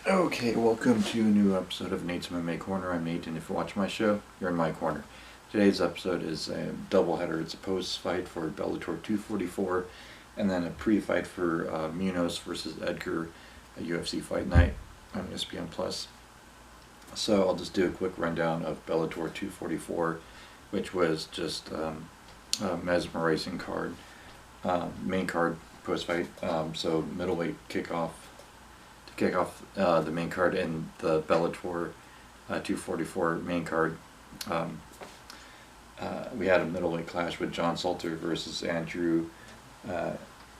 Okay, welcome to a new episode of Nate's MMA Corner. I'm Nate, and if you watch my show, you're in my corner. Today's episode is a doubleheader. It's a post-fight for Bellator 244, and then a pre-fight for Munhoz versus Edgar, a UFC Fight Night on ESPN Plus. So I'll just do a quick rundown of Bellator 244, which was just a mesmerizing card, main card post-fight. So middleweight kickoff kick off the main card in the Bellator 244 main card. Um, we had a middleweight clash with John Salter versus Andrew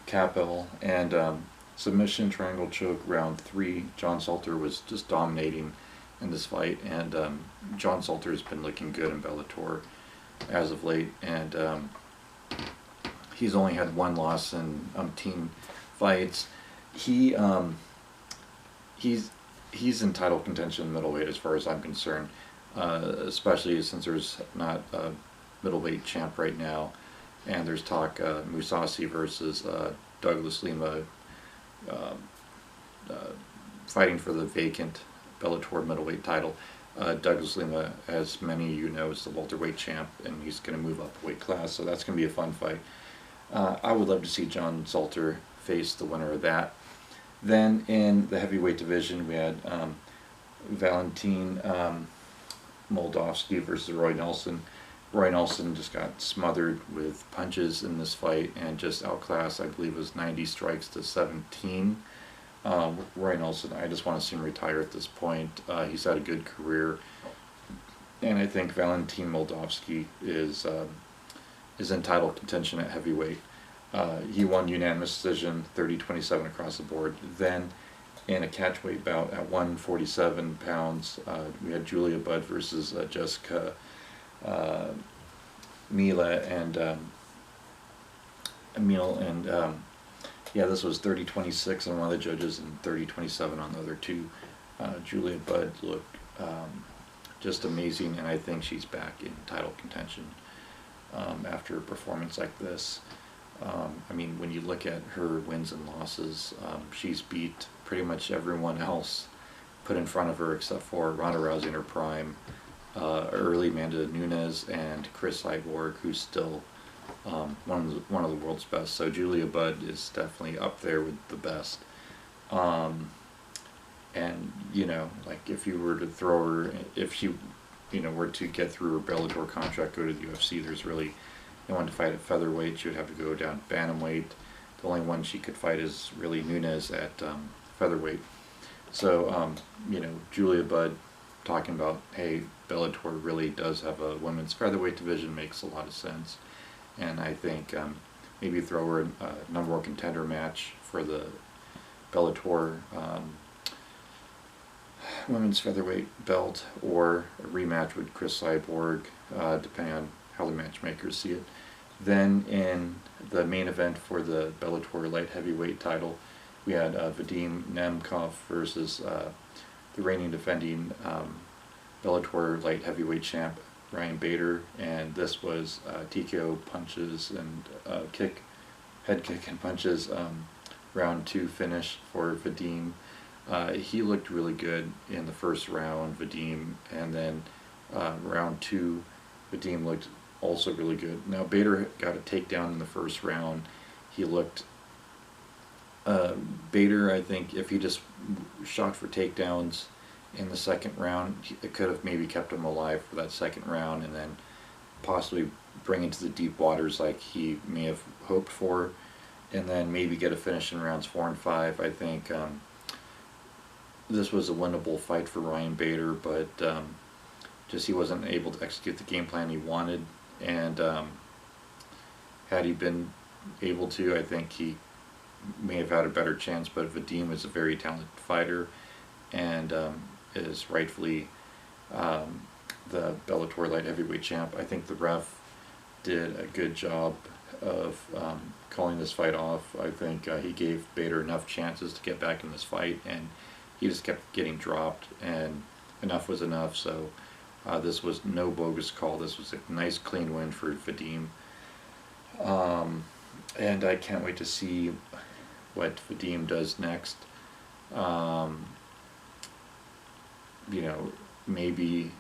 Capel, and submission triangle choke round 3. John Salter was just dominating in this fight, and John Salter has been looking good in Bellator as of late, and he's only had one loss in umpteen fights. He he's in title contention middleweight as far as I'm concerned, especially since there's not a middleweight champ right now, and there's talk Musasi versus Douglas Lima uh, fighting for the vacant Bellator middleweight title. Douglas Lima, as many of you know, is the welterweight champ, and he's going to move up a weight class, so that's going to be a fun fight. I would love to see John Salter face the winner of that. Then in the heavyweight division, we had Valentin Moldovsky versus Roy Nelson. Roy Nelson just got smothered with punches in this fight and just outclassed. I believe it was 90 strikes to 17. Roy Nelson, I just want to see him retire at this point. He's had a good career, and I think Valentin Moldovsky is in title contention at heavyweight. He won unanimous decision, 30-27 across the board. Then, in a catchweight bout at 147 pounds, we had Julia Budd versus Jessica Mila and Emil, and yeah, this was 30-26 on one of the judges and 30-27 on the other two. Julia Budd looked just amazing, and I think she's back in title contention after a performance like this. I mean, when you look at her wins and losses, she's beat pretty much everyone else put in front of her except for Ronda Rousey in her prime, early Amanda Nunes, and Chris Cyborg, who's still one of the world's best. So Julia Budd is definitely up there with the best. And you know, like if you were to throw her, if she, were to get through her Bellator contract, go to the UFC, there's really no one to fight at featherweight. She would have to go down bantamweight. The only one she could fight is really Nunes at featherweight. So, Julia Budd talking about, hey, Bellator really does have a women's featherweight division makes a lot of sense. And I think maybe throw her a number one contender match for the Bellator women's featherweight belt, or a rematch with Chris Cyborg, depending on how the matchmakers see it. Then in the main event for the Bellator light heavyweight title, we had Vadim Nemkov versus the reigning defending Bellator light heavyweight champ Ryan Bader, and this was TKO punches and head kick and punches, round 2 finish for Vadim. He looked really good in the first round, Vadim, and then round 2, Vadim looked also really good. Now Bader got a takedown in the first round. He looked Bader, I think if he just shot for takedowns in the second round, it could have maybe kept him alive for that second round, and then possibly bring into the deep waters like he may have hoped for, and then maybe get a finish in rounds 4 and 5. I think this was a winnable fight for Ryan Bader, but just he wasn't able to execute the game plan he wanted, and had he been able to, I think he may have had a better chance. But Vadim is a very talented fighter, and is rightfully the Bellator light heavyweight champ. I think the ref did a good job of calling this fight off. I think he gave Bader enough chances to get back in this fight, and he just kept getting dropped, and enough was enough. So this was no bogus call. This was a nice clean win for Vadim. And I can't wait to see what Vadim does next. you know, maybe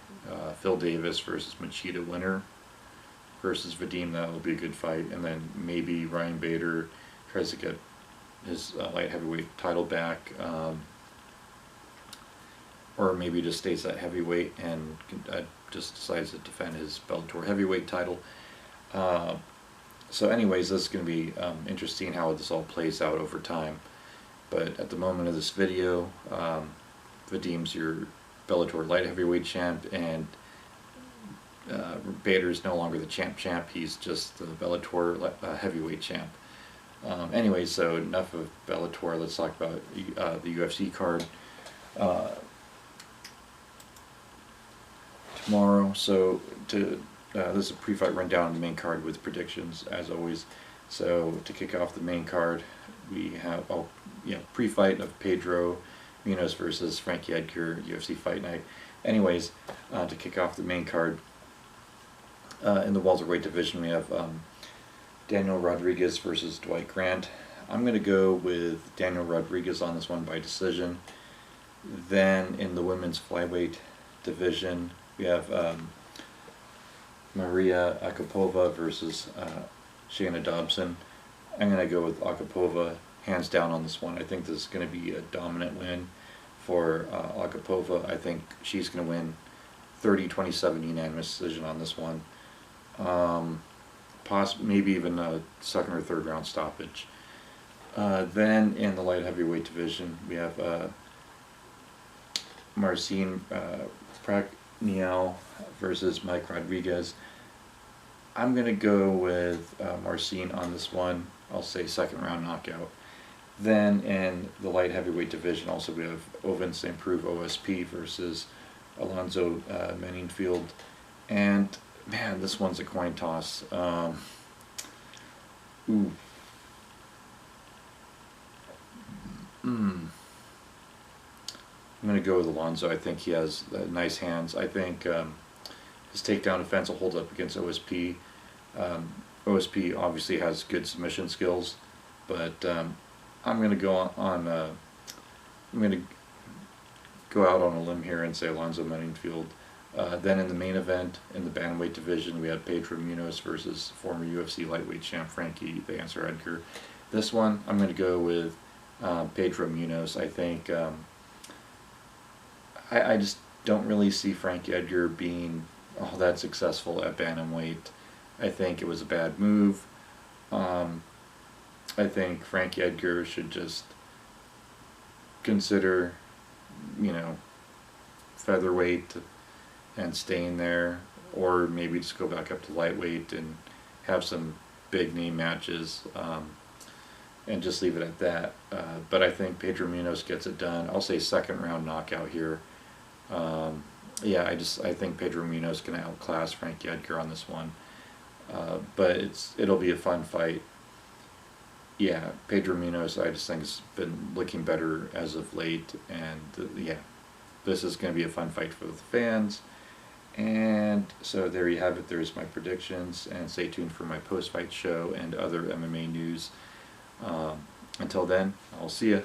Phil Davis versus Machida winner versus Vadim. That will be a good fight. And then maybe Ryan Bader tries to get his light heavyweight title back, or maybe just stays at heavyweight and just decides to defend his Bellator heavyweight title. So anyways, this is going to be interesting how this all plays out over time. But at the moment of this video, Vadim's your Bellator light heavyweight champ, and Bader's no longer the champ. He's just the Bellator heavyweight champ. Anyway, so enough of Bellator. Let's talk about the UFC card tomorrow. So this is a pre-fight rundown of the main card with predictions, as always. So to kick off the main card, we have pre-fight of Pedro Munhoz versus Frankie Edgar, UFC Fight Night. Anyways, to kick off the main card, in the welterweight division, we have Daniel Rodriguez versus Dwight Grant. I'm going to go with Daniel Rodriguez on this one by decision. Then in the women's flyweight division, we have Maria Akapova versus Shayna Dobson. I'm going to go with Akapova hands down on this one. I think this is going to be a dominant win for Akapova. I think she's going to win 30-27 unanimous decision on this one. Maybe even a second or third round stoppage. Then in the light heavyweight division, we have Marcin Prachnio versus Mike Rodriguez. I'm going to go with Marcin on this one. I'll say second round knockout. Then in the light heavyweight division, also we have Ovince St. Preux OSP versus Alonzo Menningfield. And man, this one's a coin toss. I'm going to go with Alonzo. I think he has nice hands. I think his takedown defense will hold up against OSP. OSP obviously has good submission skills, but I'm going to go on. I'm going to go out on a limb here and say Alonzo Menningfield. Then in the main event, in the bantamweight division, we have Pedro Munhoz versus former UFC lightweight champ Frankie "The Answer" Edgar. This one, I'm going to go with Pedro Munhoz. I think I just don't really see Frankie Edgar being all that successful at bantamweight. I think it was a bad move. I think Frankie Edgar should just consider, featherweight and staying there, or maybe just go back up to lightweight and have some big name matches, and just leave it at that. But I think Pedro Munhoz gets it done. I'll say second round knockout here. I think Pedro Munhoz is going to outclass Frankie Edgar on this one. But it'll be a fun fight. Yeah, Pedro Munhoz, I just think has been looking better as of late, and this is going to be a fun fight for the fans. And so there you have it. There's my predictions, and stay tuned for my post-fight show and other MMA news. Until then, I'll see ya.